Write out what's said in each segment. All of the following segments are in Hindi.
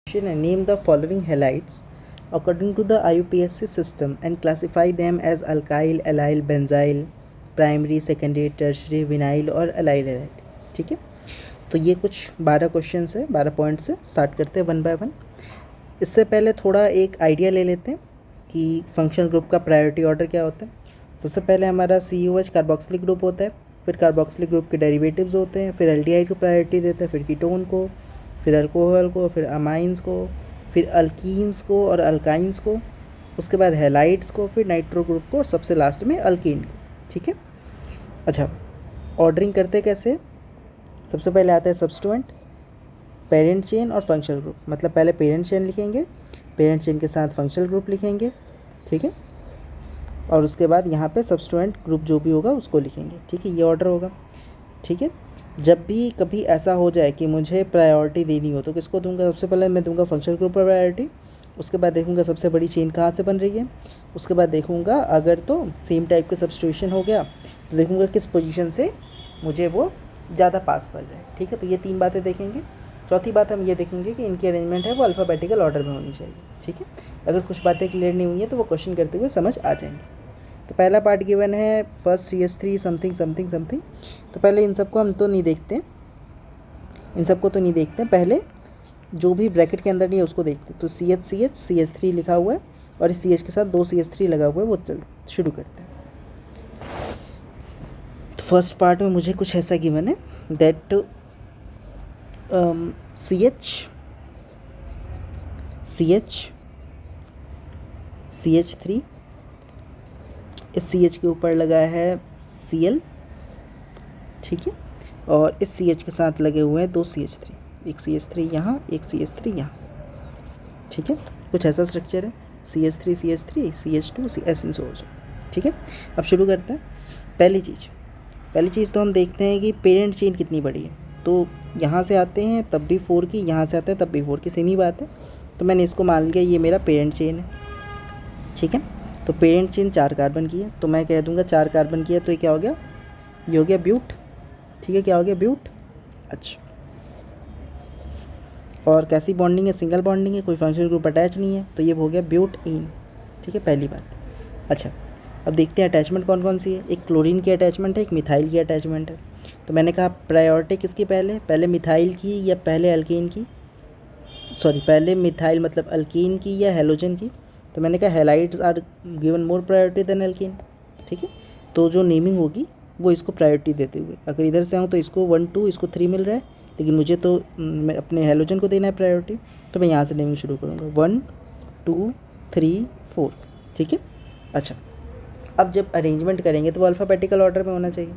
Name the following halides according to the IUPAC system and classify them as alkyl, allyl, benzyl, primary, secondary, tertiary, vinyl और अलाइल हैलाइड। ठीक है, तो ये कुछ 12 क्वेश्चन है, 12 पॉइंट से स्टार्ट करते हैं वन बाय वन। इससे पहले थोड़ा एक आइडिया ले लेते हैं कि फंक्शनल ग्रुप का प्रायोरिटी ऑर्डर क्या होता है। सबसे पहले हमारा COH कार्बोक्सिलिक ग्रुप होता है, फिर कार्बोक्सिलिक ग्रुप के डेरिवेटिव्स होते हैं, फिर एल्डिहाइड को प्रायोरिटी देते हैं, फिर कीटोन को, फिर अल्कोहल को, फिर अमाइंस को, फिर अल्कीन्स को और अल्काइंस को, उसके बाद हैलाइड्स को, फिर नाइट्रो ग्रुप को और सबसे लास्ट में अल्कीन को। ठीक है, अच्छा ऑर्डरिंग करते कैसे। सबसे पहले आता है सब्स्टिट्यूएंट, पेरेंट चेन और फंक्शनल ग्रुप। मतलब पहले पेरेंट चेन लिखेंगे, पेरेंट चेन के साथ फंक्शनल ग्रुप लिखेंगे। ठीक है, और उसके बाद यहाँ पे सब्स्टिट्यूएंट ग्रुप जो भी होगा उसको लिखेंगे। ठीक है, ये ऑर्डर होगा। ठीक है, जब भी कभी ऐसा हो जाए कि मुझे प्रायोरिटी देनी हो तो किसको दूंगा। सबसे पहले मैं दूंगा फंक्शनल ग्रुप पर प्रायोरिटी, उसके बाद देखूंगा सबसे बड़ी चेन कहाँ से बन रही है, उसके बाद देखूंगा अगर तो सेम टाइप के सब्स्टिट्यूशन हो गया तो देखूंगा किस पोजीशन से मुझे वो ज़्यादा पास पड़ रहा है। ठीक है, तो ये 3 बातें देखेंगे। चौथी बात हम ये देखेंगे कि इनकी अरेंजमेंट है वो अल्फ़ाबेटिकल ऑर्डर में होनी चाहिए। ठीक है, अगर कुछ बातें क्लियर नहीं हुई हैं तो वो क्वेश्चन करते हुए समझ आ जाएंगे। तो पहला पार्ट गिवन है first CH3 something something something. तो पहले इन सबको हम तो नहीं देखते, इन सबको तो नहीं देखते, पहले जो भी ब्रैकेट के अंदर नहीं है उसको देखते। तो CH CH3 लिखा हुआ है और इस CH के साथ 2 CH3 लगा हुआ है, वो चल शुरू करते हैं। तो फर्स्ट पार्ट में मुझे कुछ ऐसा गिवन है दैट CH3 इस CH के ऊपर लगा है Cl। ठीक है, और इस CH के साथ लगे हुए हैं 2 CH3, एक CH3 यहाँ, एक CH3 यहाँ। ठीक है, कुछ ऐसा स्ट्रक्चर है CH3 CH3 CH2 CH। ठीक है, अब शुरू करते हैं। पहली चीज़ तो हम देखते हैं कि पेरेंट चेन कितनी बड़ी है। तो यहाँ से आते हैं तब भी 4 की, यहाँ से आते हैं तब भी 4 की, सेम ही बात है। तो मैंने इसको मान लिया ये मेरा पेरेंट चेन है। ठीक है, तो पेरेंट चेन 4 कार्बन की है, तो मैं कह दूंगा 4 कार्बन की है तो ये क्या हो गया, ये हो गया ब्यूट। ठीक है, क्या हो गया, ब्यूट। अच्छा, और कैसी बॉन्डिंग है, सिंगल बॉन्डिंग है, कोई फंक्शनल ग्रुप अटैच नहीं है, तो ये हो गया ब्यूट इन। ठीक है, पहली बात। अच्छा, अब देखते हैं अटैचमेंट कौन कौन सी है। एक क्लोरीन की अटैचमेंट है, एक मिथाइल की अटैचमेंट है। तो मैंने कहा प्रायोरिटी किसकी, पहले मिथाइल की या पहले अल्कीन की, सॉरी पहले मिथाइल मतलब अल्कीन की या हेलोजन की। तो मैंने कहा halides are given more priority than alkene. ठीक है, तो जो नेमिंग होगी वो इसको प्रायोरिटी देते हुए, अगर इधर से आऊँ तो इसको 1 2 इसको 3 मिल रहा है, लेकिन मुझे तो मैं अपने हेलोजन को देना है प्रायोरिटी, तो मैं यहाँ से नेमिंग शुरू करूँगा 1 2 3 4। ठीक है, अच्छा अब जब अरेंजमेंट करेंगे तो वो अल्फ़ाबेटिकल ऑर्डर में होना चाहिए।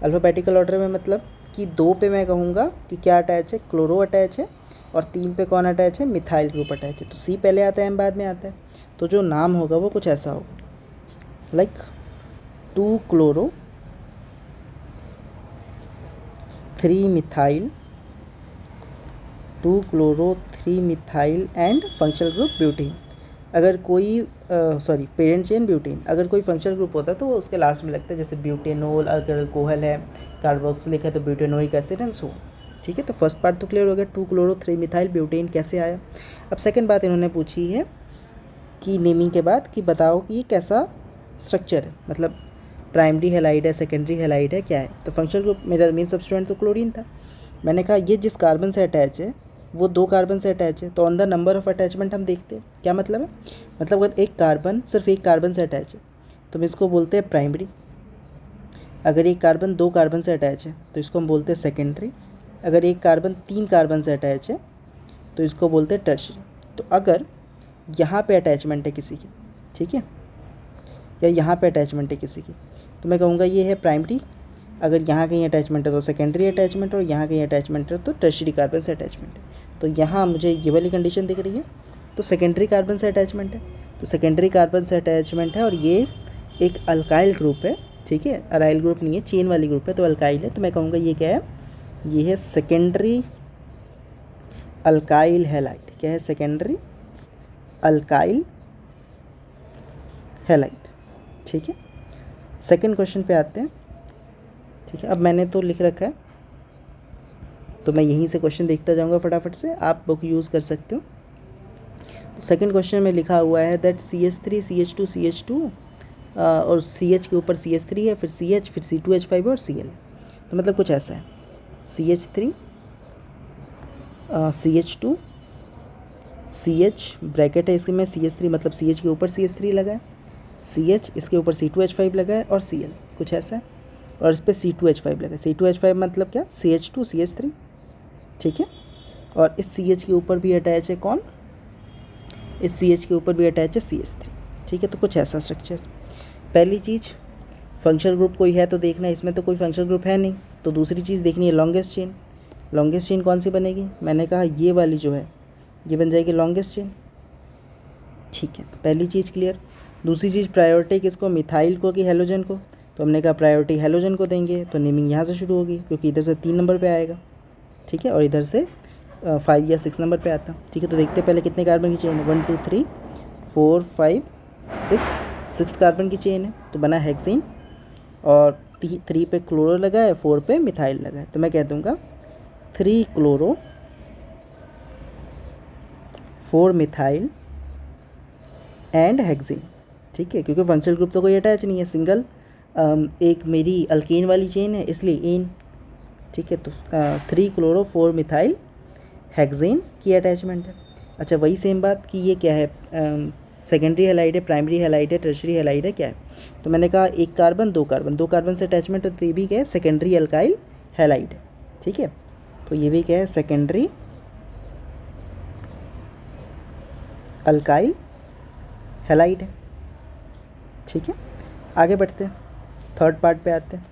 अल्फ़ाबेटिकल ऑर्डर में मतलब कि 2 पे मैं कहूँगा कि क्या अटैच है, क्लोरो अटैच है, और 3 पे कौन अटैच है, मिथाइल ग्रुप अटैच है। तो C पहले आता है, M बाद में आता है। तो जो नाम होगा वो कुछ ऐसा होगा like 2 chloro 3 methyl, 2 chloro 3 methyl and functional group butene. अगर कोई पेरेंट चेन ब्यूटीन, अगर कोई फंक्शनल ग्रुप होता है तो वो उसके लास्ट में लगता है, जैसे ब्यूटेनोल, अगर अल्कोहल है, कार्बोक्सिलिक है तो ब्यूटेनोइक एसिड एंड सो। ठीक है, तो फर्स्ट पार्ट तो क्लियर हो गया, 2 क्लोरो 3 मिथाइल ब्यूटेन कैसे आया। अब सेकंड बात इन्होंने पूछी है कि नेमिंग के बाद कि बताओ कि ये कैसा स्ट्रक्चर है, मतलब प्राइमरी हेलाइड है, सेकेंडरी हेलाइड है, क्या है। तो फंक्शनल ग्रुप मेरा मेन सब्स्टिट्यूएंट तो क्लोरीन था। मैंने कहा ये जिस कार्बन से अटैच है वो 2 कार्बन से अटैच है, तो on the number of attachment हम देखते हैं। क्या मतलब है, मतलब अगर एक कार्बन सिर्फ एक कार्बन से अटैच है तो हम इसको बोलते हैं प्राइमरी। अगर एक कार्बन 2 कार्बन से अटैच है तो इसको हम बोलते हैं सेकेंडरी। अगर एक कार्बन 3 कार्बन से अटैच है तो इसको बोलते हैं टर्शरी। तो अगर यहाँ पे अटैचमेंट है किसी की, ठीक है, या यहाँ पे अटैचमेंट है किसी की, तो मैं कहूँगा ये है प्राइमरी। अगर यहाँ कहीं अटैचमेंट है तो सेकेंडरी अटैचमेंट, और यहाँ कहीं अटैचमेंट है तो टर्शरी कार्बन से अटैचमेंट है। तो यहाँ मुझे ये वाली कंडीशन दिख रही है, तो सेकेंडरी कार्बन से अटैचमेंट है, तो सेकेंडरी कार्बन से अटैचमेंट है और ये एक अल्काइल ग्रुप है। ठीक है, अराइल ग्रुप नहीं है, चेन वाली ग्रुप है, तो अल्काइल है। तो मैं कहूँगा ये क्या है, ये है सेकेंडरी अल्काइल हैलाइड। क्या है, सेकेंडरी अल्काइल हैलाइड। ठीक है, सेकंड क्वेश्चन पे आते हैं। ठीक है, अब मैंने तो लिख रखा है तो मैं यहीं से क्वेश्चन देखता जाऊंगा फटाफट से, आप बुक यूज़ कर सकते हो। सेकंड क्वेश्चन में लिखा हुआ है दैट CH3 CH2 CH2 और CH के ऊपर CH3 है, फिर CH, फिर C2H5 और Cl। तो मतलब कुछ ऐसा है, CH3 CH2 CH ब्रैकेट है इसमें, CH3 मतलब CH के ऊपर CH3 लगा है, CH इसके ऊपर C2H5 लगा है और Cl, कुछ ऐसा है। और इस पर C2H5 लगा है। C2H5 मतलब क्या, CH2 CH3, ठीक है। और इस CH के ऊपर भी अटैच है कौन, इस CH के ऊपर भी अटैच है CH3, ठीक है। तो कुछ ऐसा स्ट्रक्चर। पहली चीज़ फंक्शनल ग्रुप कोई है तो देखना है, इसमें तो कोई फंक्शनल ग्रुप है नहीं। तो दूसरी चीज़ देखनी है लॉन्गेस्ट चेन। लॉन्गेस्ट चेन कौन सी बनेगी, मैंने कहा ये वाली जो है ये बन जाएगी लॉन्गेस्ट चेन, ठीक है। तो पहली चीज़ क्लियर। दूसरी चीज़ प्रायोरिटी किसको, मिथाइल को कि हैलोजन को। तो हमने कहा प्रायोरिटी हैलोजन को देंगे, तो नेमिंग यहाँ से शुरू होगी क्योंकि इधर से 3 नंबर पे आएगा, ठीक है, और इधर से 5 या 6 नंबर पे आता, ठीक है। तो देखते हैं पहले कितने कार्बन की चेन है, 1 2 3 4 5 6 कार्बन की चेन है। तो बना हेक्सेन, और 3 पे क्लोरो लगा है, 4 पे मिथाइल लगा है। तो मैं कह दूँगा 3 क्लोरो 4 मिथाइल एंड हेक्सेन, ठीक है। क्योंकि फंक्शनल ग्रुप तो कोई अटैच नहीं है, सिंगल एक मेरी अल्केन वाली चेन है इसलिए एन, ठीक है। तो 3 क्लोरो 4 मिथाइल हेक्सेन की अटैचमेंट है। अच्छा, वही सेम बात कि ये क्या है, सेकेंडरी हैलाइड है, प्राइमरी हैलाइड है, टर्शरी हैलाइड है, क्या है। तो मैंने कहा 1 कार्बन 2 कार्बन, 2 कार्बन से अटैचमेंट है, तो ये भी क्या है, सेकेंडरी अल्काइल हैलाइड है, ठीक है। तो ये भी क्या है, सेकेंडरी अल्काइल हैलाइड है, ठीक है। आगे बढ़ते हैं, थर्ड पार्ट पे आते हैं।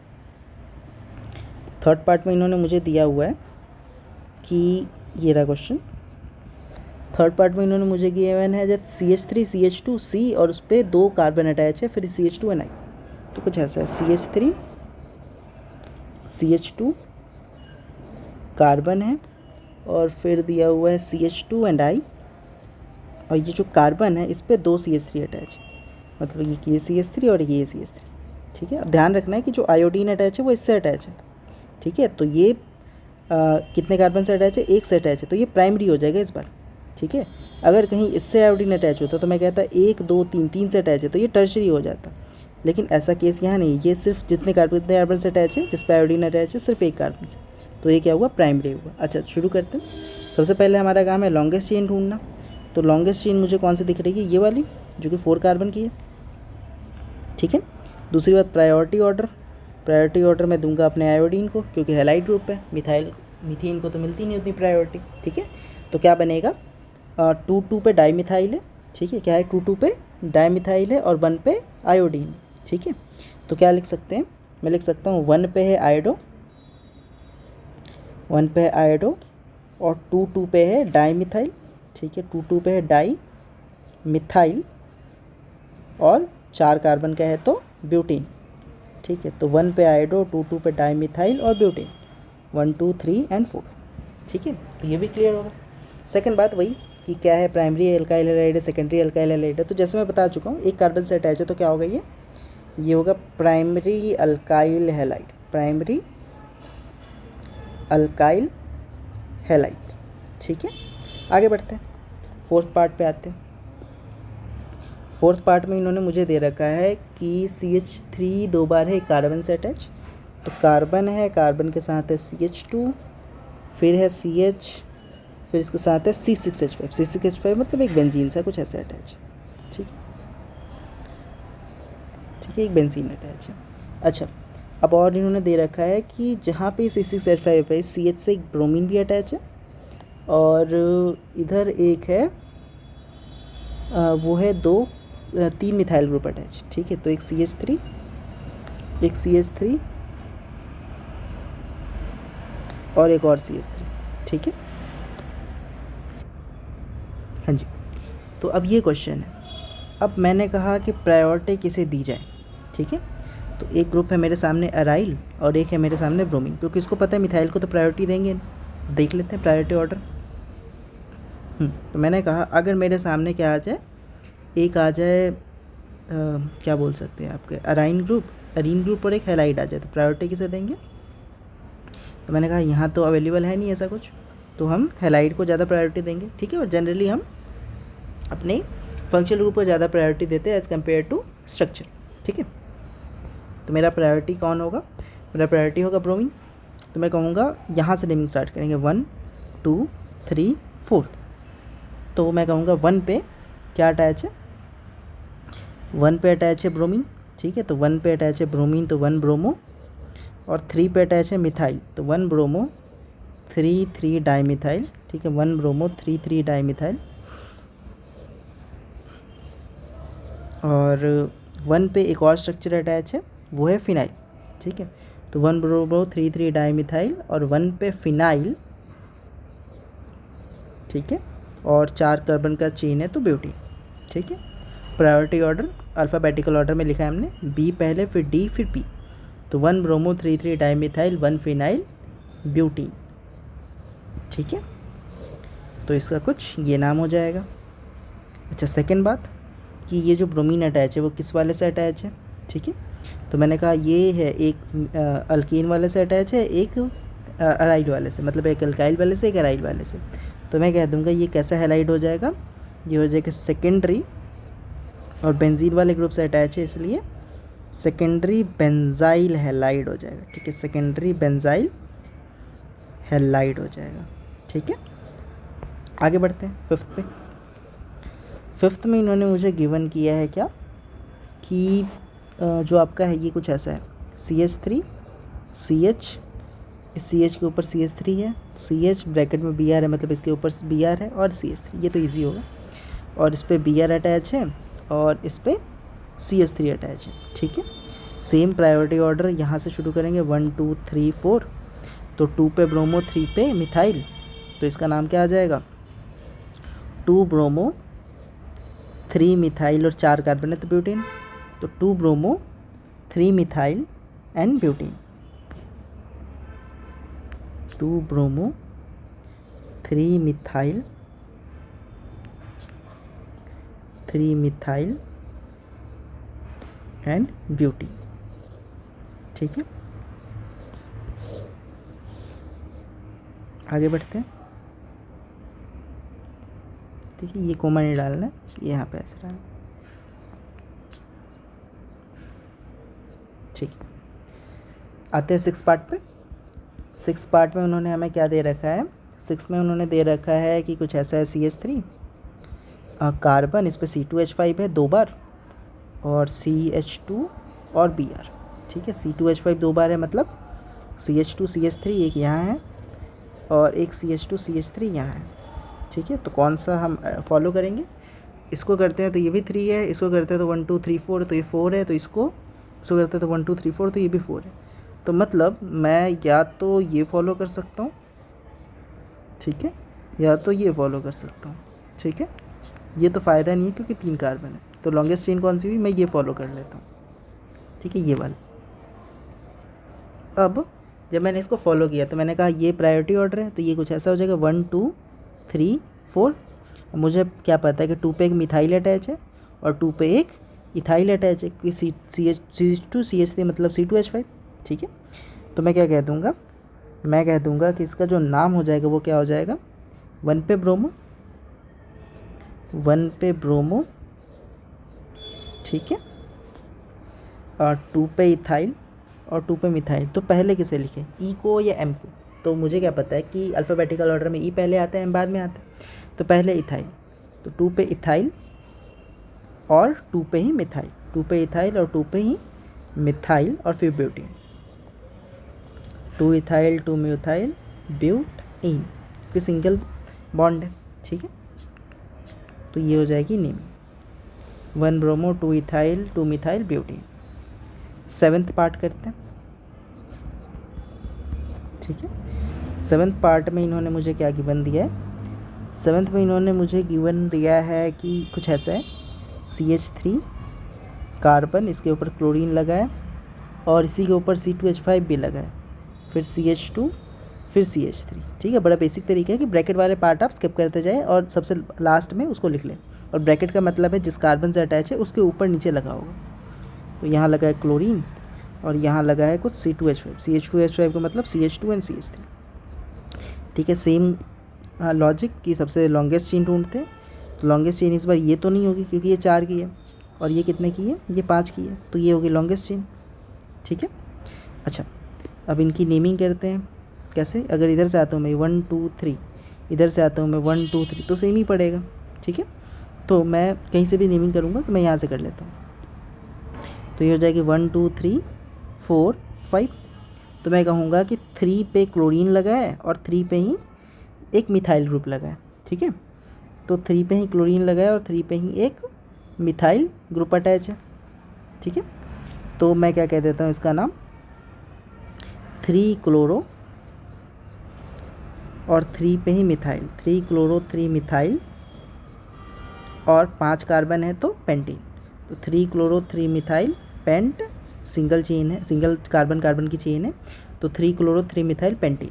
थर्ड पार्ट में इन्होंने मुझे दिया हुआ है कि ये रहा क्वेश्चन। थर्ड पार्ट में इन्होंने मुझे गिवन है जब CH3 CH2 C और उस पर 2 कार्बन अटैच है, फिर CH2 Ni। तो कुछ ऐसा है, CH3 CH2 कार्बन है और फिर दिया हुआ है CH2 एंड I, और ये जो कार्बन है इस पर 2 CH3 अटैच है, मतलब ये CH3 और ये CH3, ठीक है। अब ध्यान रखना है कि जो आयोडीन अटैच है वो इससे अटैच है, ठीक है। तो ये कितने कार्बन से अटैच है, 1 से अटैच है, तो ये प्राइमरी हो जाएगा इस बार, ठीक है। अगर कहीं इससे आयोडीन अटैच होता तो मैं कहता 1 2 3 3 से अटैच है तो ये टर्शरी हो जाता, लेकिन ऐसा केस यहाँ नहीं, ये सिर्फ जितने कार्बन से अटैच है, जिस पर आयोडीन अटैच है सिर्फ 1 कार्बन से, तो ये क्या हुआ, प्राइमरी हुआ। अच्छा, शुरू करते हैं। सबसे पहले हमारा काम है लॉन्गेस्ट चेन ढूंढना। तो लॉन्गेस्ट चेन मुझे कौन सी दिख रही है, ये वाली जो कि 4 कार्बन की है, ठीक है। दूसरी बात प्रायोरिटी ऑर्डर, प्रायोरिटी ऑर्डर मैं दूंगा अपने आयोडीन को क्योंकि हैलाइड ग्रुप है, मीथेन को तो मिलती नहीं उतनी प्रायोरिटी, ठीक है। तो क्या बनेगा, 2 2 पे डाई मिथाइल है, ठीक है। क्या है, 2 2 पे डाई मिथाइल है और 1 पे आयोडीन, ठीक है। तो क्या लिख सकते हैं, मैं लिख सकता हूँ 1 पे है आयोडो, 1 पे है आयोडो और 2 2 पे है डाई मिथाइल, ठीक है। 2 2 पे है डाई मिथाइल और 4 कार्बन का है तो ब्यूटेन, ठीक है। तो 1 पे आयोडो, 2 2 पे डाई मिथाइल और ब्यूटेन, 1 2 3 एंड 4, ठीक है। तो ये भी क्लियर होगा। सेकंड बात वही कि क्या है, प्राइमरी अल्काइल हैलाइड है, सेकेंडरी अल्काइल हैलाइड है। तो जैसे मैं बता चुका हूँ 1 कार्बन से अटैच है तो क्या होगा, ये होगा primary alkyl halide, primary alkyl halide, ठीक है। आगे बढ़ते हैं, फोर्थ पार्ट पे आते हैं। फोर्थ पार्ट में इन्होंने मुझे दे रखा है कि CH3 2 बार है कार्बन से अटैच, तो कार्बन है, कार्बन के साथ है CH2, फिर है CH, फिर इसके साथ है C6H5, C6H5 मतलब एक बेंजीन सा कुछ ऐसे अटैच, ठीक है, एक बेंजीन अटैच है। अच्छा, अब और इन्होंने दे रखा है कि जहाँ पे C6H5 है CH से एक ब्रोमीन भी अटैच है, और इधर एक है वो है 3 मिथाइल ग्रुप अटैच, ठीक है। तो एक CH3, एक CH3 और एक और CH3, ठीक है। हाँ जी, तो अब ये क्वेश्चन है, अब मैंने कहा कि प्रायोरिटी किसे दी जाए, ठीक है। तो एक ग्रुप है मेरे सामने अराइल और एक है मेरे सामने ब्रोमीन, क्योंकि इसको पता है मिथाइल को तो प्रायोरिटी देंगे। देख लेते हैं प्रायोरिटी ऑर्डर। तो मैंने कहा अगर मेरे सामने क्या आ जाए, एक आ जाए क्या बोल सकते हैं आपके अरीन ग्रुप और एक हैलाइड आ जाए, तो प्रायोरिटी किसे देंगे। तो मैंने कहा यहाँ तो अवेलेबल है नहीं ऐसा कुछ, तो हम हैलाइड को ज़्यादा प्रायोरिटी देंगे, ठीक है। और जनरली हम अपने फंक्शनल ग्रुप को ज़्यादा प्रायोरिटी देते हैं एज़ कम्पेयर टू स्ट्रक्चर। ठीक है, तो मेरा प्रायोरिटी कौन होगा, मेरा प्रायोरिटी होगा ब्रोमीन। तो मैं कहूँगा यहाँ से नेमिंग स्टार्ट करेंगे 1 2 3 4। तो मैं कहूँगा 1 पे क्या अटैच है, 1 पे अटैच है ब्रोमीन। ठीक है, तो 1 पे अटैच है ब्रोमीन, तो 1 ब्रोमो। और 3 पे अटैच है मिथाइल, तो 1 ब्रोमो 3 डाईमिथाइल। ठीक है, 1 ब्रोमो 3 डाईमिथाइल। और 1 पे एक और स्ट्रक्चर अटैच है, वो है फिनाइल। ठीक है, तो 1 ब्रोमो 3 डाईमिथाइल और 1 पे फिनाइल। ठीक है, और 4 कार्बन का चेन है तो ब्यूटीन। ठीक है, प्रायोरिटी ऑर्डर अल्फ़ाबेटिकल ऑर्डर में लिखा है हमने, बी पहले फिर डी फिर पी। तो 1 ब्रोमो 3 डाईमिथाइल 1 फिनाइल ब्यूटीन। ठीक है, तो इसका कुछ ये नाम हो जाएगा। अच्छा, सेकंड बात कि ये जो ब्रोमीन अटैच है वो किस वाले से अटैच है। ठीक है, तो मैंने कहा ये है एक अल्कीन वाले से अटैच है, एक अराइल वाले से, मतलब एक अल्काइल वाले से एक अराइल वाले से। तो मैं कह दूंगा ये कैसा हैलाइड हो जाएगा, ये हो जाएगा सेकेंडरी, और बेंजीन वाले ग्रुप से अटैच है इसलिए सेकेंडरी बेंजाइल हैलाइड हो जाएगा। ठीक है, सेकेंडरी बेंजाइल हैलाइड हो जाएगा। ठीक है, आगे बढ़ते हैं फिफ्थ पे। फिफ्थ में इन्होंने मुझे गिवन किया है क्या कि जो आपका है ये कुछ ऐसा है, CH3 CH, इस CH के ऊपर CH3 है, CH ब्रैकेट में Br है, मतलब इसके ऊपर Br है और CH3, ये तो इजी होगा। और इस पे Br अटैच है और इस पे CH3 अटैच है। ठीक है, सेम प्रायोरिटी ऑर्डर यहाँ से शुरू करेंगे 1 2 3 4। तो 2 पे ब्रोमो 3 पे मिथाइल, तो इसका नाम क्या आ जाएगा, 2 ब्रोमो 3 मिथाइल और 4 कार्बन है तो ब्यूटेन। तो 2 bromo 3 methyl and butane, 2 bromo 3 methyl and butane. ठीक है, आगे बढ़ते हैं। ठीक है, ये कोमा नहीं डालना है, यहाँ पे ऐसे डालना। ठीक है, आते हैं 6 पार्ट पे। 6 पार्ट में उन्होंने हमें क्या दे रखा है, 6 में उन्होंने दे रखा है कि कुछ ऐसा है CH3 कार्बन, इस पर C2H5 है 2 बार, और CH2 और Br। ठीक है, C2H5 2 बार है, मतलब CH2 CH3 एक यहाँ है और एक CH2 CH3 यहाँ है। ठीक है, तो कौन सा हम फॉलो करेंगे, इसको करते हैं तो ये भी 3 है, इसको करते हैं तो 1 2 3 4 तो ये 4 है, तो इसको करते हैं तो 1 2 3 4 तो ये भी 4 है। तो मतलब मैं या तो ये फॉलो कर सकता हूँ, ठीक है, या तो ये फॉलो कर सकता हूँ। ठीक है, ये तो फ़ायदा नहीं है क्योंकि 3 कार्बन है, तो लॉन्गेस्ट चेन कौन सी हुई, मैं ये फॉलो कर लेता हूँ। ठीक है, ये वाला। अब जब मैंने इसको फॉलो किया तो मैंने कहा ये प्रायोरिटी ऑर्डर है, तो ये कुछ ऐसा हो जाएगा 1 2 3 4। मुझे क्या पता है कि 2 पे एक मिथाइल अटैच है और 2 पे एक इथाइल अटैच है, क्योंकि CH2 CH3 मतलब C2H5। ठीक है, तो मैं क्या कह दूँगा, मैं कह दूँगा कि इसका जो नाम हो जाएगा वो क्या हो जाएगा, 1 पे ब्रोमो, 1 पे ब्रोमो, ठीक है, और 2 पे इथाइल और 2 पे मिथाइल। तो पहले किसे लिखें, ई को या एम को, तो मुझे क्या पता है कि अल्फ़ाबेटिकल ऑर्डर में ई पहले आता है एम बाद में आता है, तो पहले इथाइल, तो 2 पे इथाइल और 2 पे ही मिथाइल, 2 पे इथाइल और 2 पे ही मिथाइल और फिर ब्यूटेन, 2 इथाइल 2 मिथाइल ब्यूटेन, क्योंकि सिंगल बॉन्ड है। ठीक है, तो ये हो जाएगी name, 1 bromo 2 ethyl 2 methyl butane. 7th part करते हैं। ठीक है, 7th पार्ट में इन्होंने मुझे क्या गिवन दिया है, 7th में इन्होंने मुझे गिवन दिया है कि कुछ ऐसा है, CH3 कार्बन, इसके ऊपर क्लोरीन लगा है और इसी के ऊपर C2H5 भी लगा है, फिर CH2 फिर CH3। ठीक है, बड़ा बेसिक तरीका है कि ब्रैकेट वाले पार्ट आप स्किप करते जाएं और सबसे लास्ट में उसको लिख लें। और ब्रैकेट का मतलब है जिस कार्बन से अटैच है उसके ऊपर नीचे लगा होगा। तो यहाँ लगा है क्लोरीन और यहाँ लगा है कुछ C2H5, CH2H5 का मतलब CH2 एंड CH3। ठीक है, सेम लॉजिक की सबसे लॉन्गेस्ट चेन ढूंढते हैं, तो लॉन्गेस्ट चेन इस बार ये तो नहीं होगी क्योंकि ये 4 की है, और ये कितने की है, ये 5 की है, तो ये होगी लॉन्गेस्ट चेन। ठीक है। अच्छा, अब इनकी नेमिंग करते हैं। कैसे, अगर इधर से आता हूँ मैं 1 2 3, इधर से आता हूँ मैं 1 2 3, तो सेम ही पड़ेगा। ठीक है, तो मैं कहीं से भी नेमिंग करूँगा तो मैं यहाँ से कर लेता हूँ। तो ये हो जाएगी 1 2 3 4 5। तो मैं कहूँगा कि 3 पे क्लोरीन लगा है और 3 पे ही एक मिथाइल ग्रुप लगा है। ठीक है, तो 3 पे ही क्लोरीन लगा है और 3 पे ही एक मिथाइल ग्रुप अटैच है। ठीक है, तो मैं क्या कह देता हूँ इसका नाम, 3 क्लोरो और 3 पे ही मिथाइल, 3 क्लोरो 3 मिथाइल, और 5 कार्बन है तो पेंटीन। तो 3 chloro 3 methyl paint, single chain है, सिंगल कार्बन कार्बन की चेन है, तो 3 क्लोरो 3 मिथाइल पेंटीन।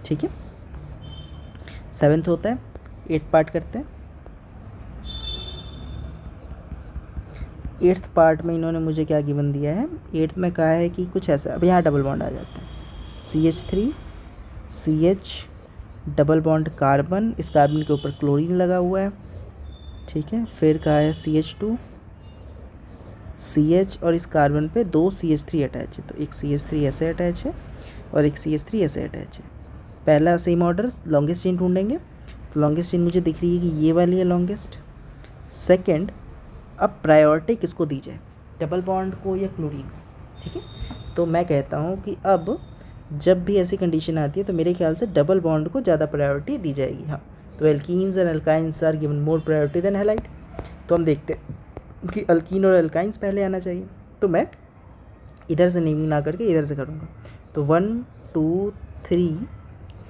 ठीक है, 7th होता है। 8th पार्ट करते हैं। 8th पार्ट में इन्होंने मुझे क्या गिवन दिया है, 8th में कहा है कि कुछ ऐसा, अब यहाँ डबल बॉन्ड आ जाता है, CH3 CH double bond carbon, इस कार्बन के ऊपर क्लोरीन लगा हुआ है। ठीक है, फिर कहा है CH2 CH, और इस कार्बन पे 2 CH3 अटैच है, तो एक CH3 ऐसे अटैच है और एक CH3 ऐसे अटैच है। पहला सेम ऑर्डर लॉन्गेस्ट चेन ढूंढेंगे, तो लॉन्गेस्ट चेन मुझे दिख रही है कि ये वाली है लॉन्गेस्ट। सेकंड, अब प्रायोरिटी किसको दी जाए, डबल बॉन्ड को या क्लोरीन को। ठीक है, तो मैं कहता हूँ कि अब जब भी ऐसी कंडीशन आती है तो मेरे ख्याल से डबल बॉन्ड को ज़्यादा प्रायोरिटी दी जाएगी। हाँ, तो alkenes and alkynes are given more priority than halide. तो हम देखते हैं कि अल्कीन और अल्काइंस पहले आना चाहिए, तो मैं इधर से नेमिंग ना करके इधर से करूँगा। तो 1 2 3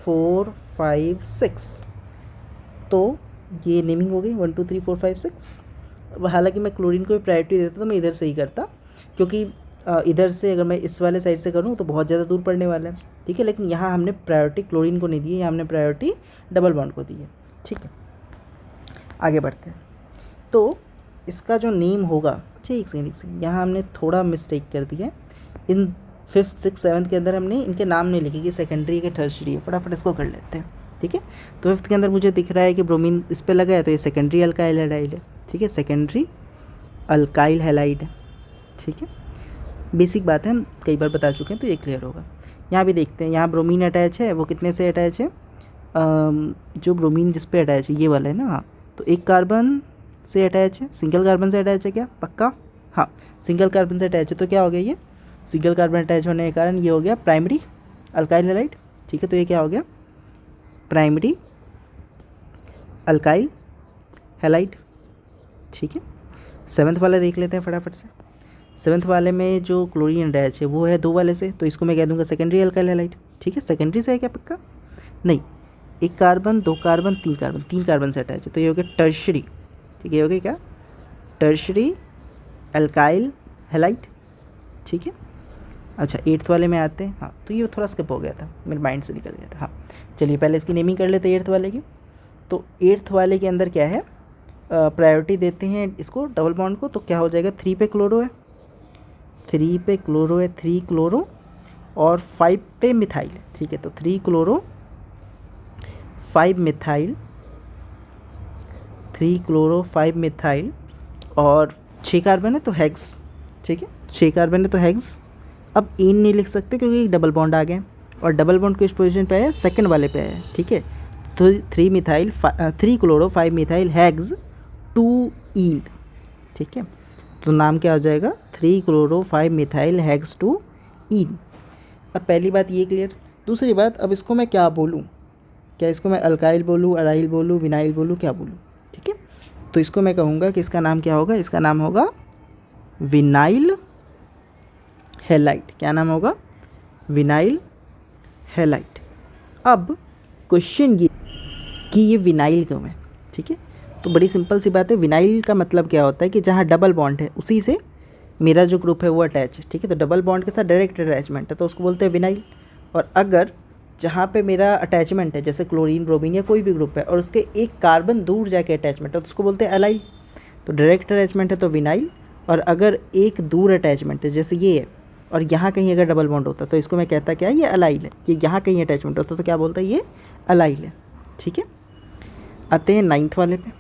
4 5 6, तो ये नेमिंग हो गई 1 2 3 4 5 6। हालांकि मैं क्लोरीन को भी प्रायोरिटी देता तो मैं इधर से ही करता, क्योंकि इधर से अगर मैं इस वाले साइड से करूँ तो बहुत ज़्यादा दूर पड़ने वाला है। ठीक है, लेकिन यहाँ हमने प्रायोरिटी क्लोरीन को नहीं दी है, यहाँ हमने प्रायोरिटी डबल बॉन्ड को दी है। ठीक है, आगे बढ़ते हैं। तो इसका जो नेम होगा, अच्छा एक सेकंड, यहाँ हमने थोड़ा मिस्टेक कर दिया है। इन 5th 6th 7th के अंदर हमने इनके नाम नहीं लिखे कि सेकेंडरी के टर्शरी है, फटाफट इसको कर लेते हैं। ठीक है, तो 5th के अंदर मुझे दिख रहा है कि ब्रोमीन इस पर लगा है, तो ये सेकेंडरी अल्काइल हैलाइड है। ठीक है, सेकेंडरी अल्काइल हैलाइड है। ठीक है, बेसिक बात है, हम कई बार बता चुके हैं तो ये क्लियर होगा। यहाँ भी देखते हैं, यहाँ ब्रोमीन अटैच है, वो कितने से अटैच है, जो ब्रोमीन जिस पे अटैच है ये वाला है ना। हाँ, तो एक कार्बन से अटैच है, सिंगल कार्बन से अटैच है क्या, पक्का, हाँ सिंगल कार्बन से अटैच है। तो क्या हो गया, ये सिंगल कार्बन अटैच होने के कारण ये हो गया प्राइमरी अल्काइल हैलाइड। ठीक है, तो ये क्या हो गया, प्राइमरी अल्काइल हैलाइड। ठीक है, 7th वाला देख लेते हैं फटाफट से। 7th वाले में जो क्लोरीन अटैच है वो है 2 वाले से, तो इसको मैं कह दूंगा सेकेंडरी अल्काइल हैलाइड। ठीक है, सेकेंडरी से है क्या, पक्का नहीं, एक कार्बन 2 कार्बन 3 कार्बन से अटैच है, तो ये हो गया टर्शरी। ठीक है, ये हो गया क्या, टर्शरी अल्काइल हैलाइड। ठीक है, अच्छा 8th वाले में आते हैं। हाँ, तो ये थोड़ा स्किप हो गया था, मेरे माइंड से निकल गया था। हाँ, चलिए पहले इसकी नेमिंग कर लेते हैं 8th वाले की। तो 8th वाले के अंदर क्या है, प्रायोरिटी देते हैं इसको डबल बॉन्ड को, तो क्या हो जाएगा, 3 पे क्लोरो है, 3 पे क्लोरो है, 3 क्लोरो और 5 पे मिथाइल है। ठीक है, तो 3 क्लोरो 5 मिथाइल, 3 क्लोरो 5 मिथाइल और 6 कार्बन है तो हेक्स। ठीक है, 6 कार्बन है तो हेक्स। अब इन नहीं लिख सकते क्योंकि डबल बॉन्ड आ गए, और डबल बॉन्ड किस पोजीशन पे है, सेकंड वाले पे है। ठीक है, तो 3 क्लोरो 5 मिथाइल हेक्स 2 ईन। ठीक है, तो नाम क्या हो जाएगा, 3 क्लोरो 5 मिथाइल हेक्स 2 ईन। अब पहली बात ये क्लियर। दूसरी बात, अब इसको मैं क्या बोलूँ, क्या इसको मैं अल्काइल बोलूँ, अराइल बोलूँ, विनाइल बोलूँ, क्या बोलूँ। ठीक है, तो इसको मैं कहूँगा कि इसका नाम क्या होगा, इसका नाम होगा विनाइल हैलाइड। क्या नाम होगा, विनाइल हैलाइड। अब क्वेश्चन ये कि ये विनाइल क्यों है। ठीक है, तो बड़ी सिंपल सी बात है, विनाइल का मतलब क्या होता है कि जहाँ डबल बॉन्ड है उसी से मेरा जो ग्रुप है वो अटैच है। ठीक है, तो डबल बॉन्ड के साथ डायरेक्ट अटैचमेंट है तो उसको बोलते हैं विनाइल। और अगर जहाँ पे मेरा अटैचमेंट है जैसे क्लोरीन ब्रोमीन या कोई भी ग्रुप है और उसके एक कार्बन दूर जाके अटैचमेंट है तो उसको बोलते हैं एलाइल। तो डायरेक्ट अटैचमेंट है तो विनाइल, और अगर एक दूर अटैचमेंट है जैसे ये है और यहाँ कहीं अगर डबल बॉन्ड होता तो इसको मैं कहता क्या है, ये अलाइल है। ये यहाँ कहीं अटैचमेंट होता तो क्या बोलता है, ये अलाइल है। ठीक है, आते हैं 9th वाले पे।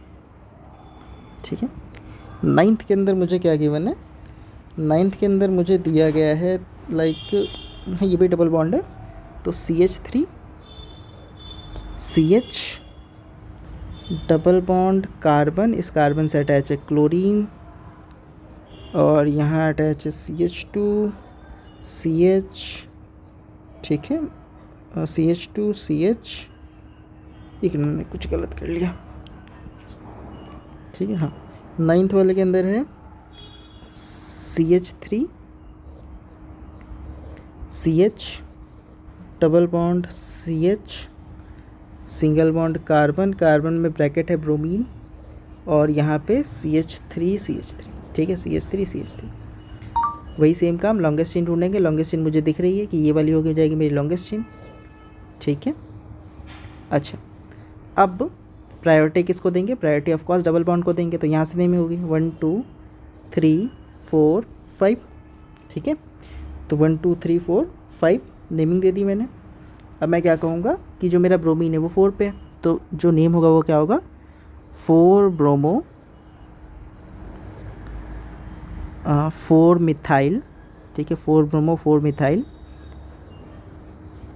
ठीक है। नाइन्थ के अंदर मुझे क्या गिवन है, नाइन्थ के अंदर मुझे दिया गया है लाइक ये भी डबल बॉन्ड है, तो CH3 CH double bond carbon, इस कार्बन से अटैच है क्लोरीन, और यहाँ अटैच है CH2 CH, ठीक है, CH2 CH, एक मैंने कुछ गलत कर लिया, ठीक है। हाँ, नाइन्थ वाले के अंदर है CH3 CH double bond CH single bond carbon, carbon में ब्रैकेट है ब्रोमीन, और यहाँ पे CH3 CH3, ठीक है, CH3 CH3। वही सेम काम लॉन्गेस्ट चेन ढूंढेंगे। लॉन्गेस्ट चेन मुझे दिख रही है कि ये वाली हो जाएगी मेरी लॉन्गेस्ट चेन, ठीक है। अच्छा, अब प्रायोरिटी किसको देंगे, priority of course double bond को देंगे, तो यहाँ से नेम होगी 1 2 3 4 5, ठीक है। तो 1 2 3 4 5 नेमिंग दे दी मैंने। अब मैं क्या कहूँगा कि जो मेरा ब्रोमीन है वो 4 पे है, तो जो नेम होगा वो क्या होगा, 4 ब्रोमो 4 मिथाइल, ठीक है, 4 ब्रोमो 4 मिथाइल,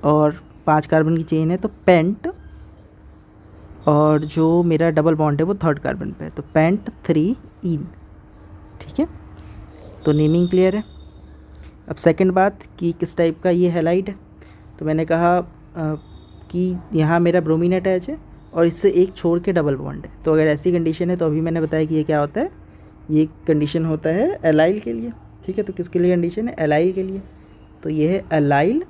और 5 कार्बन की चेन है तो पेंट, और जो मेरा डबल बॉन्ड है वो 3rd कार्बन पे है, तो पेंट 3 इन, ठीक है। तो नेमिंग क्लियर है। अब सेकंड बात कि किस टाइप का ये हैलाइड है, तो मैंने कहा कि यहाँ मेरा ब्रोमीन अटैच है और इससे एक छोड़ के डबल बॉन्ड है, तो अगर ऐसी कंडीशन है तो अभी मैंने बताया कि ये क्या होता है, ये कंडीशन होता है एलाइल के लिए, ठीक है। तो किसके लिए कंडीशन है, एलाइल के लिए, तो ये है एलाइल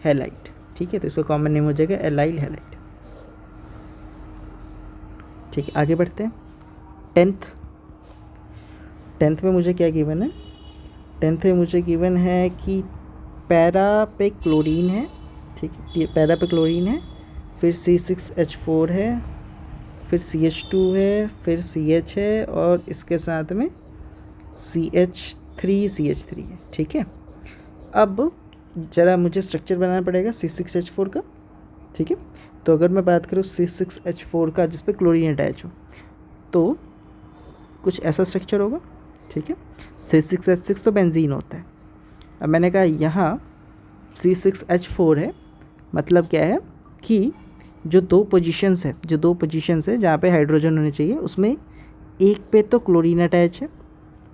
हैलाइड, ठीक है। तो इसका कॉमन नेम हो जाएगा एलाइल हैलाइड, ठीक है। आगे बढ़ते हैं। टेंथ में मुझे क्या गिवन है, टेंथ में मुझे गिवन है कि पैरा पे क्लोरीन है, ठीक है, पैरा पे क्लोरीन है, फिर C6H4 है, फिर CH2 है, फिर CH है, और इसके साथ में CH3 है, ठीक है। अब ज़रा मुझे स्ट्रक्चर बनाना पड़ेगा C6H4 का, ठीक है। तो अगर मैं बात करूँ C6H4 का जिस पे क्लोरीन अटैच हो, तो कुछ ऐसा स्ट्रक्चर होगा, ठीक है। C6H6 तो बेंजीन होता है। अब मैंने कहा यहाँ C6H4 है, मतलब क्या है कि जो दो पोजीशंस है जहाँ पे हाइड्रोजन होने चाहिए, उसमें एक पे तो क्लोरीन अटैच है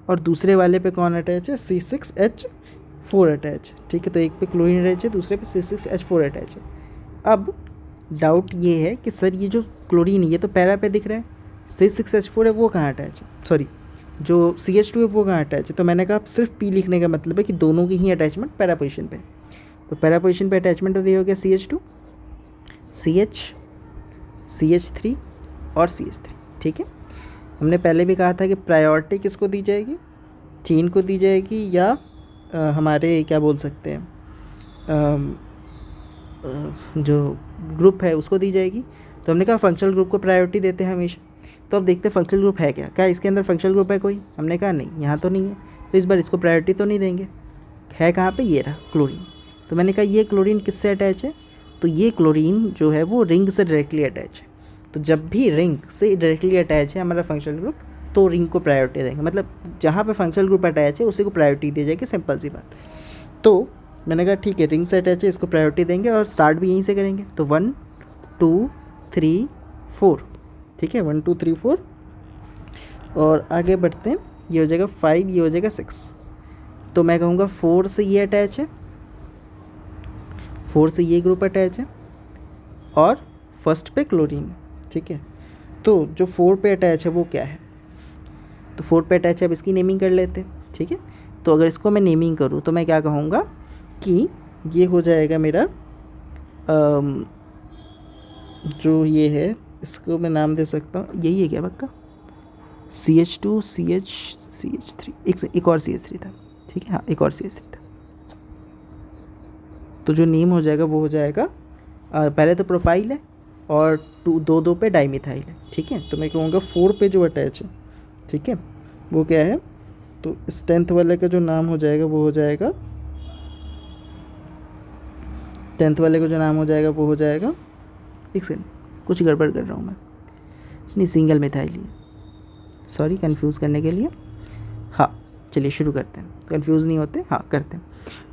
और दूसरे वाले पे कौन अटैच है, C6H4 अटैच है, ठीक है। तो एक पे क्लोरीन अटैच है, दूसरे पे C6H4 अटैच है। अब डाउट ये है कि सर ये जो क्लोरीन है ये तो पैरा पे दिख रहा है, C6H4 है वो कहाँ अटैच है, सॉरी जो CH2 है वो कहाँ अटैच है। तो मैंने कहा सिर्फ P लिखने का मतलब है कि दोनों की ही अटैचमेंट पैरा पोजीशन पे, तो पैरा पोजीशन पे अटैचमेंट तो ये हो गया CH2 CH CH3 और CH3, ठीक है। हमने पहले भी कहा था कि प्रायोरिटी किसको दी जाएगी, चेन को दी जाएगी, या हमारे क्या बोल सकते हैं जो ग्रुप है उसको दी जाएगी। तो हमने कहा फंक्शनल ग्रुप को प्रायोरिटी देते हैं हमेशा। तो अब देखते हैं फंक्शनल ग्रुप है क्या इसके अंदर फंक्शनल ग्रुप है कोई, हमने कहा नहीं, यहाँ तो नहीं है, तो इस बार इसको प्रायोरिटी तो नहीं देंगे। है कहाँ पे, ये रहा क्लोरीन। तो मैंने कहा ये क्लोरीन किससे अटैच है, तो ये क्लोरीन जो है वो रिंग से डायरेक्टली अटैच है। तो जब भी रिंग से डायरेक्टली अटैच है हमारा फंक्शनल ग्रुप, तो रिंग को प्रायोरिटी देंगे, मतलब जहाँ पे फंक्शनल ग्रुप अटैच है उसी को प्रायोरिटी दी जाएगी, सिंपल सी बात। तो मैंने कहा ठीक है, रिंग से अटैच है, इसको प्रायोरिटी देंगे और स्टार्ट भी यहीं से करेंगे। तो 1 2 3 4, ठीक है, 1 2 3 4, और आगे बढ़ते हैं। ये हो जाएगा 5, ये हो जाएगा 6। तो मैं कहूँगा 4 से ये अटैच है, 4 से ये ग्रुप अटैच है, और फर्स्ट पे क्लोरीन, ठीक है। तो जो 4 पे अटैच है वो क्या है, तो 4 पे अटैच है, अब इसकी नेमिंग कर लेते हैं, ठीक है। तो अगर इसको मैं नेमिंग करूँ तो मैं क्या कहूँगा कि ये हो जाएगा मेरा जो ये है इसको मैं नाम दे सकता हूँ, यही है क्या पक्का, CH2 CH3, एक और CH3 था, ठीक है, हाँ एक और CH3 था। तो जो नेम हो जाएगा वो हो जाएगा पहले तो प्रोपाइल है और 2 पे डाइमिथाइल है, ठीक है। तो मैं कहूँगा 4 पे जो अटैच है, ठीक है, वो क्या है, तो इस 10th वाले का जो नाम हो जाएगा वो हो जाएगा, 10th वाले का जो नाम हो जाएगा वो हो जाएगा, एक सेकंड कुछ गड़बड़ कर रहा हूँ मैं, नहीं सिंगल मिथाइल ही, सॉरी कंफ्यूज करने के लिए। हाँ चलिए शुरू करते हैं, कंफ्यूज नहीं होते, हाँ करते हैं।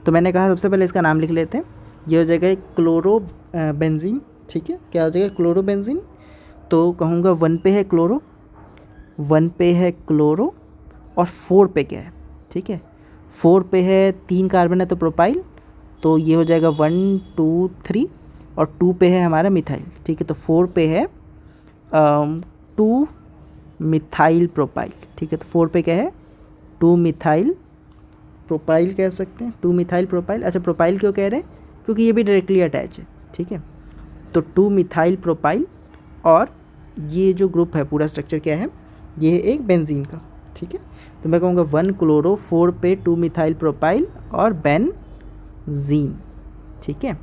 तो मैंने कहा सबसे पहले इसका नाम लिख लेते हैं। ये हो जाएगा क्लोरो बेंजीन, ठीक है। क्या हो जाएगा? Chloro benzene. तो कहूँगा 1 पे है क्लोरो, 1 पे है क्लोरो, और 4 पे क्या है? ठीक है, 4 पे है 3 कार्बन है तो प्रोपाइल, तो ये हो जाएगा 1 2 3, और 2 पे है हमारा मिथाइल, ठीक है। तो 4 पे है 2 मिथाइल प्रोपाइल, ठीक है। तो 4 पे क्या है? 2 मिथाइल प्रोपाइल कह सकते हैं, 2 मिथाइल प्रोपाइल। अच्छा प्रोपाइल क्यों कह रहे हैं? क्योंकि ये भी डायरेक्टली अटैच है, ठीक है। तो 2 मिथाइल प्रोपाइल, और ये जो ग्रुप है पूरा स्ट्रक्चर क्या है? ये है एक बेंजीन का, ठीक है। तो मैं कहूँगा 1 क्लोरो, 4 पे 2 मिथाइल प्रोपाइल और बेंजीन, ठीक है।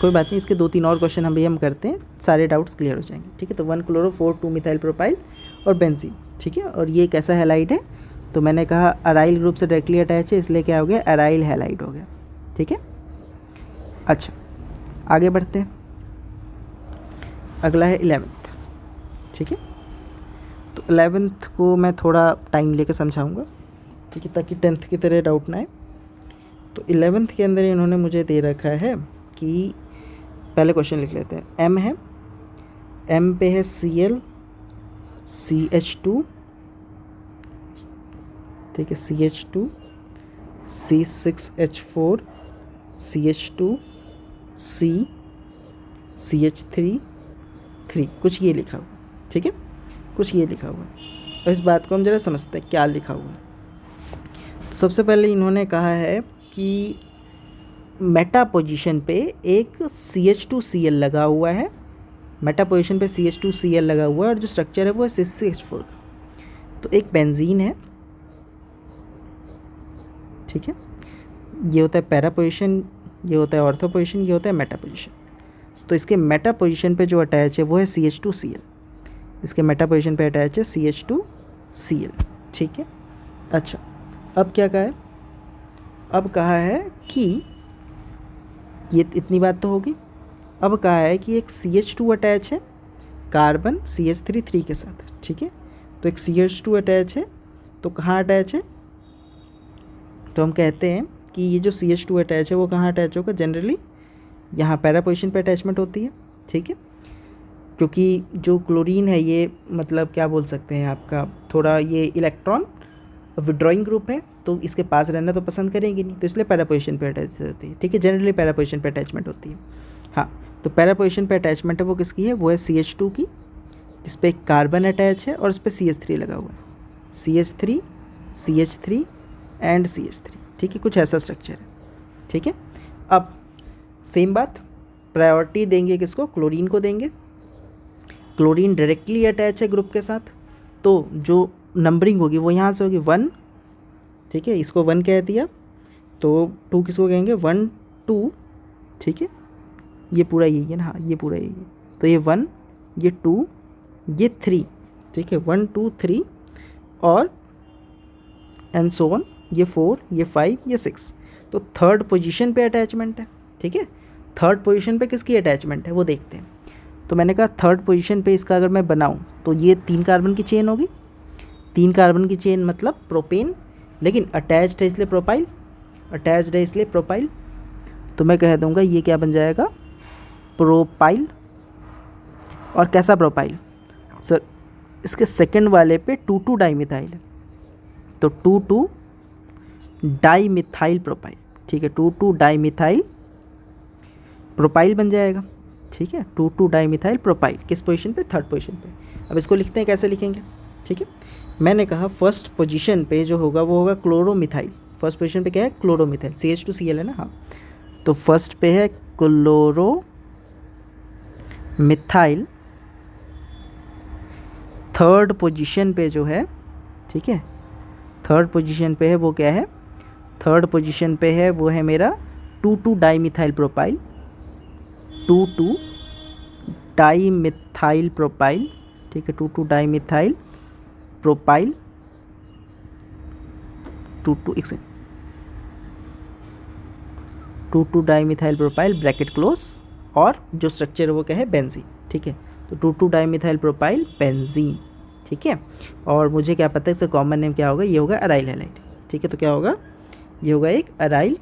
कोई बात नहीं, इसके 2-3 और क्वेश्चन हम करते हैं, सारे डाउट्स क्लियर हो जाएंगे, ठीक है। तो 1 क्लोरो, 4 2 मिथाइल प्रोपाइल और बेंजीन, ठीक है। और ये कैसा हैलाइड है? तो मैंने कहा अराइल ग्रुप से डायरेक्टली अटैच है, इसलिए क्या हो गया? अराइल हैलाइड हो गया, ठीक है। अच्छा आगे बढ़ते हैं, अगला है 11th, ठीक है। तो 11th को मैं थोड़ा टाइम लेकर समझाऊंगा, ठीक है, ताकि 10th की तरह डाउट ना आए। तो 11th के अंदर इन्होंने मुझे दे रखा है कि पहले क्वेश्चन लिख लेते हैं। M है, M पे है Cl CH2, ठीक है, CH2 C6H4 CH2 C CH3 3, कुछ ये लिखा हुआ, ठीक है, कुछ ये लिखा हुआ। और इस बात को हम ज़रा समझते हैं क्या लिखा हुआ है। तो सबसे पहले इन्होंने कहा है कि मेटा पोजीशन पे एक CH2Cl लगा हुआ है, मेटा पोजीशन पे CH2Cl लगा हुआ है, और जो स्ट्रक्चर है वो है C6H4 का। तो एक बेंजीन है, ठीक है। ये होता है पैरा पोजीशन, ये होता है ऑर्थो पोजीशन, ये होता है मेटा पोजीशन। तो इसके मेटा पोजीशन पे जो अटैच है वो है CH2Cl, इसके मेटा पोजीशन पे अटैच है CH2Cl, ठीक है। अच्छा अब क्या कहा है? अब कहा है कि ये इतनी बात तो होगी। अब कहा है कि एक CH2 अटैच है कार्बन CH3 3 के साथ, ठीक है। तो एक CH2 अटैच है, तो कहाँ अटैच है? तो हम कहते हैं कि ये जो CH2 अटैच है वो कहाँ अटैच होगा? जनरली यहाँ पैरा पोजीशन पे अटैचमेंट होती है, ठीक है। क्योंकि जो क्लोरीन है ये मतलब क्या बोल सकते हैं आपका, थोड़ा ये इलेक्ट्रॉन विड्रॉइंग ग्रुप है, तो इसके पास रहना तो पसंद करेंगे नहीं, तो इसलिए पैरा पोजीशन पे अटैच होती है, ठीक है। जनरली पैरा पोजीशन पे अटैचमेंट होती है। हाँ तो पैरा पोजीशन पे अटैचमेंट है वो किसकी है? वो है CH2 की, जिस पे एक कार्बन अटैच है और उस पर CH3 लगा हुआ है, CH3 CH3 एंड CH3, ठीक है। कुछ ऐसा स्ट्रक्चर है, ठीक है। अब सेम बात, प्रायोरिटी देंगे किसको? क्लोरीन को देंगे। क्लोरीन डायरेक्टली अटैच है ग्रुप के साथ, तो जो नंबरिंग होगी वो यहाँ से होगी 1, ठीक है, इसको 1 कह दिया, तो 2 किसको कहेंगे? 1 2, ठीक है। ये पूरा यही है ना, हाँ ये पूरा यही है। तो ये 1, ये 2, ये 3, ठीक है, 1 2 3, और एंड सो ऑन, ये 4, ये 5, ये 6। तो थर्ड पोजीशन पे अटैचमेंट है, ठीक है। थर्ड पोजीशन पे किसकी अटैचमेंट है वो देखते हैं। तो मैंने कहा थर्ड पोजीशन पे इसका अगर मैं बनाऊं तो ये 3 कार्बन की चेन होगी, 3 कार्बन की चेन मतलब प्रोपेन, लेकिन अटैच्ड है इसलिए प्रोपाइल, अटैच्ड है इसलिए प्रोपाइल। तो मैं कह दूंगा ये क्या बन जाएगा? प्रोपाइल। और कैसा प्रोपाइल? सर इसके सेकंड वाले पे 2,2 डाईमिथाइल है, तो 2,2 डाईमिथाइल प्रोपाइल, ठीक है, 2,2 डाईमिथाइल प्रोपाइल बन जाएगा, ठीक है। 2,2 डाईमिथाइल प्रोपाइल किस पोजीशन पे? थर्ड पोजीशन पे। अब इसको लिखते हैं, कैसे लिखेंगे? ठीक है, मैंने कहा फर्स्ट पोजीशन पे जो होगा वो होगा क्लोरोमिथाइल। फर्स्ट पोजीशन पे क्या है? क्लोरोमिथाइल, CH2Cl है ना, हाँ। तो फर्स्ट पे है क्लोरोमिथाइल, थर्ड पोजीशन पे जो है, ठीक है, थर्ड पोजीशन पे है वो क्या है? थर्ड पोजीशन पे है वो है मेरा 2,2 डाईमिथाइल प्रोपाइल, 2,2 डाईमिथाइल प्रोपाइल, ठीक है, 2,2 dimethyl propyl, 2,2 dimethyl propyl bracket close, और जो स्ट्रक्चर है वो क्या है? बेंजीन, ठीक है। तो 2,2 डाइमिथाइल प्रोपाइल बेंजीन, ठीक है। और मुझे क्या पता है इसका कॉमन नेम क्या होगा, ये होगा अराइल हैलाइड, ठीक है। तो क्या होगा, ये होगा एक अराइल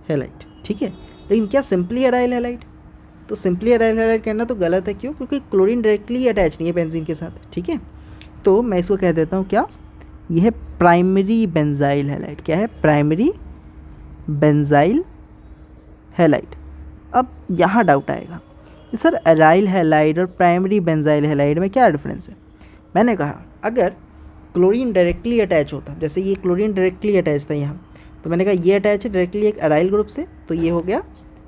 हैलाइड, ठीक है। लेकिन क्या सिंपली अराइल हैलाइड, तो सिंपली अराइल हैलाइड कहना तो गलत है, क्यों, क्योंकि क्लोरीन डायरेक्टली अटैच नहीं है बेंजीन के साथ, ठीक है। तो मैं इसको कह देता हूँ क्या, ये है प्राइमरी बेंजाइल हैलाइड। क्या है, प्राइमरी बेंजाइल हैलाइड। अब यहाँ डाउट आएगा कि सर अराइल हैलाइड और प्राइमरी बेंजाइल हैलाइड में क्या डिफरेंस है। मैंने कहा अगर क्लोरीन डायरेक्टली अटैच होता, जैसे ये क्लोरीन डायरेक्टली अटैच था यहाँ, तो मैंने कहा ये अटैच है डायरेक्टली एक अराइल ग्रुप से, तो ये हो गया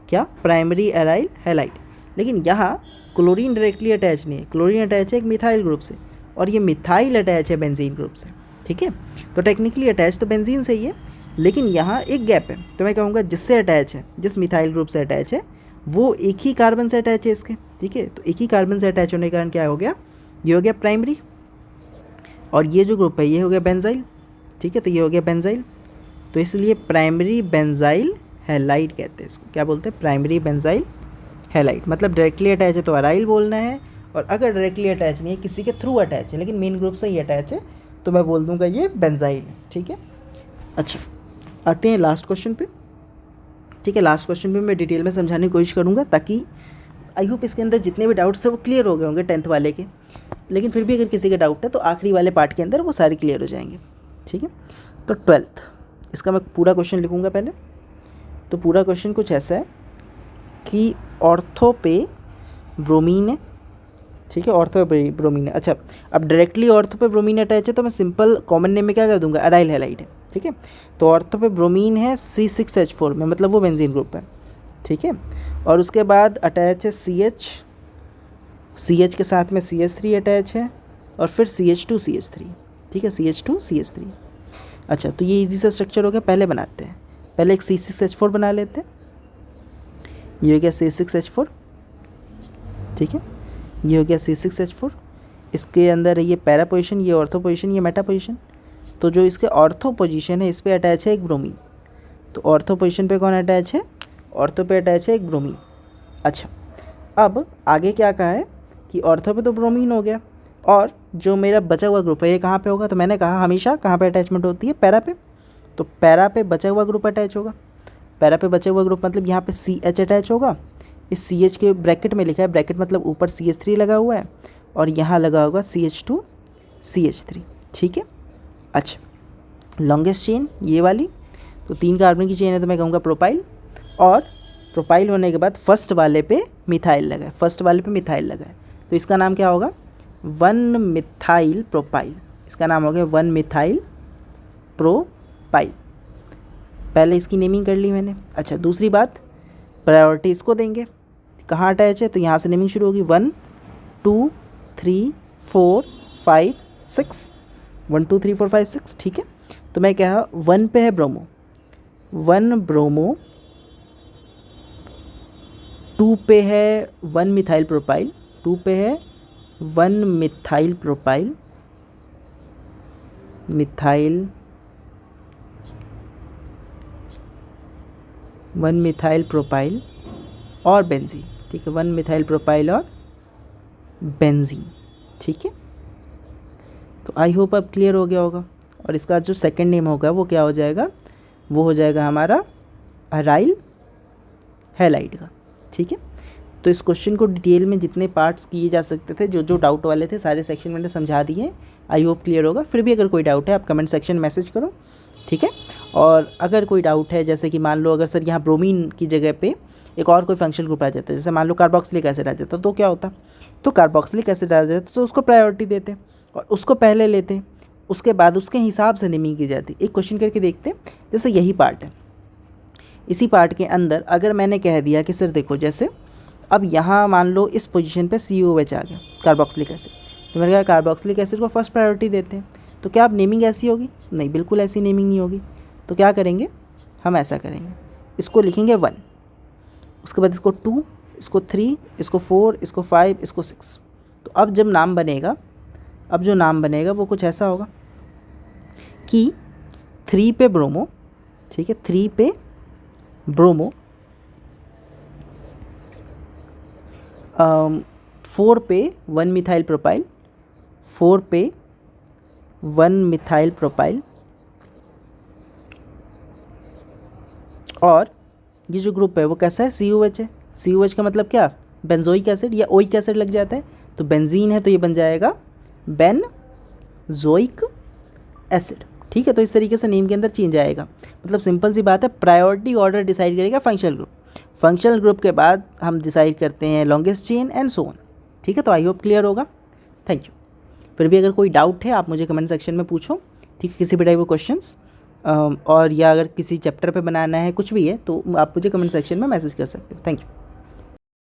क्या, प्राइमरी अराइल हैलाइड। लेकिन यहाँ क्लोरीन डायरेक्टली अटैच नहीं है, क्लोरीन अटैच है एक मिथाइल ग्रुप से, और ये मिथाइल अटैच है बेंजीन ग्रुप से, ठीक है। तो टेक्निकली अटैच तो बेंजीन से ही है, लेकिन यहाँ एक गैप है। तो मैं कहूँगा जिससे अटैच है, जिस मिथाइल ग्रुप से अटैच है, वो एक ही कार्बन से अटैच है इसके, ठीक है। तो एक ही कार्बन से अटैच होने के कारण क्या हो गया, ये हो गया प्राइमरी, और ये जो ग्रुप है ये हो गया बेंजाइल, ठीक है। तो ये हो गया बेंजाइल, तो इसलिए प्राइमरी बेंजाइल हैलाइड कहते हैं इसको। क्या बोलते हैं, प्राइमरी बेंजाइल हैलाइड। मतलब डायरेक्टली अटैच है तो अराइल बोलना है, और अगर डायरेक्टली अटैच नहीं है, किसी के थ्रू अटैच है लेकिन मेन ग्रुप से ही अटैच है, तो मैं बोल दूंगा ये बेंजाइल है, ठीक है। अच्छा, आते हैं लास्ट क्वेश्चन पे, ठीक है। लास्ट क्वेश्चन पे मैं डिटेल में समझाने की कोशिश करूँगा, ताकि आई होप इसके अंदर जितने भी डाउट्स थे वो क्लियर हो गए होंगे 10th वाले के, लेकिन फिर भी अगर किसी का डाउट है तो आखिरी वाले पार्ट के अंदर वो सारे क्लियर हो जाएंगे, ठीक है। तो 12th, इसका मैं पूरा क्वेश्चन लिखूँगा पहले। तो पूरा क्वेश्चन कुछ ऐसा है कि ऑर्थो पे ब्रोमीन है, ठीक है, ऑर्थो पे ब्रोमीन है। अच्छा, अब डायरेक्टली ऑर्थो पे ब्रोमीन अटैच है तो मैं सिंपल कॉमन नेम में क्या कर दूंगा, अराइल हैलाइड है, ठीक है। तो ऑर्थो पे ब्रोमीन है C6H4 में, मतलब वो बेंजीन ग्रुप है, ठीक है। और उसके बाद अटैच है CH के साथ में CH3 अटैच है, और फिर CH2CH3, ठीक है, CH2CH3। अच्छा, तो ये इजी सा स्ट्रक्चर हो गया। पहले बनाते हैं, पहले एक C6H4 बना लेते हैं। ये हो गया C6H4, ठीक है, ये हो गया C6H4। इसके अंदर है ये पैरा पोजीशन, ये ऑर्थो पोजीशन, ये मेटा पोजीशन। तो जो इसके ऑर्थो पोजीशन है इस पर अटैच है एक ब्रोमीन। तो ऑर्थो पोजीशन पे कौन अटैच है, ऑर्थो पे अटैच है एक ब्रोमीन। अच्छा, अब आगे क्या कहा है कि ऑर्थो पे तो ब्रोमीन हो गया, और जो मेरा बचा हुआ ग्रुप है ये कहाँ पे होगा, तो मैंने कहा हमेशा कहाँ पे अटैचमेंट होती है, पैरा पे। तो पैरा पे बचा हुआ ग्रुप अटैच होगा। पैरा पे बचा हुआ ग्रुप मतलब यहाँ पे CH अटैच होगा। इस CH के ब्रैकेट में लिखा है, ब्रैकेट मतलब ऊपर CH3 लगा हुआ है, और यहाँ लगा होगा CH2CH3, ठीक है। अच्छा, लॉन्गेस्ट चेन ये वाली, तो 3 कार्बन की चेन है, तो मैं कहूँगा प्रोपाइल। और प्रोपाइल होने के बाद फर्स्ट वाले पे मिथाइल लगा है, फर्स्ट वाले पे मिथाइल लगा है, तो इसका नाम क्या होगा, 1-मिथाइल प्रोपाइल। इसका नाम हो गया 1-मिथाइल प्रोपाइल। पहले इसकी नेमिंग कर ली मैंने। अच्छा, दूसरी बात, प्रायोरिटी इसको देंगे, कहाँ अटैच है, तो यहाँ से नेमिंग शुरू होगी, 1 2 3 4 5 6, 1 2 3 4 5 6, ठीक है। तो मैं क्या, 1 पे है ब्रोमो, 1 ब्रोमो, 2 पे है 1-मिथाइल प्रोपाइल, 2 पे है 1-मिथाइल प्रोपाइल, मिथाइल 1-मिथाइल प्रोपाइल और बेंजीन, ठीक है, 1-मिथाइल प्रोपाइल और बेंजीन, ठीक है। तो आई होप अब क्लियर हो गया होगा। और इसका जो सेकंड नेम होगा वो क्या हो जाएगा, वो हो जाएगा हमारा अराइल हैलाइड का, ठीक है। तो इस क्वेश्चन को डिटेल में जितने पार्ट्स किए जा सकते थे, जो जो डाउट वाले थे, सारे सेक्शन मैंने समझा दिए। आई होप क्लियर होगा। फिर भी अगर कोई डाउट है आप कमेंट सेक्शन में मैसेज करो, ठीक है। और अगर कोई डाउट है, जैसे कि मान लो अगर सर यहाँ ब्रोमीन की जगह पे एक और कोई फंक्शनल ग्रुप आ जाता है, जैसे मान लो कार्बोक्सिलिक एसिड आ जाता, तो क्या होता, तो कार्बोक्सिलिक एसिड आ जाता तो उसको प्रायोरिटी देते और उसको पहले लेते, उसके बाद उसके हिसाब से नेमिंग की जाती। एक क्वेश्चन करके देखते, जैसे यही पार्ट है, इसी पार्ट के अंदर अगर मैंने कह दिया कि सर देखो, जैसे अब यहाँ मान लो इस पोजीशन पे COH आ गया, कार्बोक्सिलिक एसिड, तो मैंने कहा कार्बोक्सिलिक एसिड को फर्स्ट प्रायोरिटी देते हैं, तो क्या अब नेमिंग ऐसी होगी, नहीं, बिल्कुल ऐसी नेमिंग नहीं होगी। तो क्या करेंगे, हम ऐसा करेंगे, इसको लिखेंगे 1, उसके बाद इसको 2, इसको 3, इसको 4, इसको 5, इसको 6। तो अब जब नाम बनेगा, अब जो नाम बनेगा वो कुछ ऐसा होगा कि 3 पे ब्रोमो, ठीक है, 3 पे ब्रोमो, 4 पे 1 मिथाइल प्रोपाइल, 4 पे 1 मिथाइल प्रोपाइल, और ये जो ग्रुप है वो कैसा है, COH है। COH का मतलब क्या, बेंजोइक एसिड या ओइक एसिड लग जाता है, तो बेंजीन है तो ये बन जाएगा बेनजोइक एसिड। ठीक है, तो इस तरीके से नेम के अंदर चेंज आएगा। मतलब सिंपल सी बात है, प्रायोरिटी ऑर्डर डिसाइड करेगा फंक्शनल ग्रुप। फंक्शनल ग्रुप के बाद हम डिसाइड करते हैं longest chain and so on. ठीक है, तो आई होप क्लियर होगा। Thank you. फिर भी अगर कोई डाउट है आप मुझे कमेंट सेक्शन में पूछो। ठीक है, किसी भी टाइप ऑफ क्वेश्चंस और या अगर किसी चैप्टर पे बनाना है, कुछ भी है, तो आप मुझे कमेंट सेक्शन में मैसेज कर सकते हो। Thank you.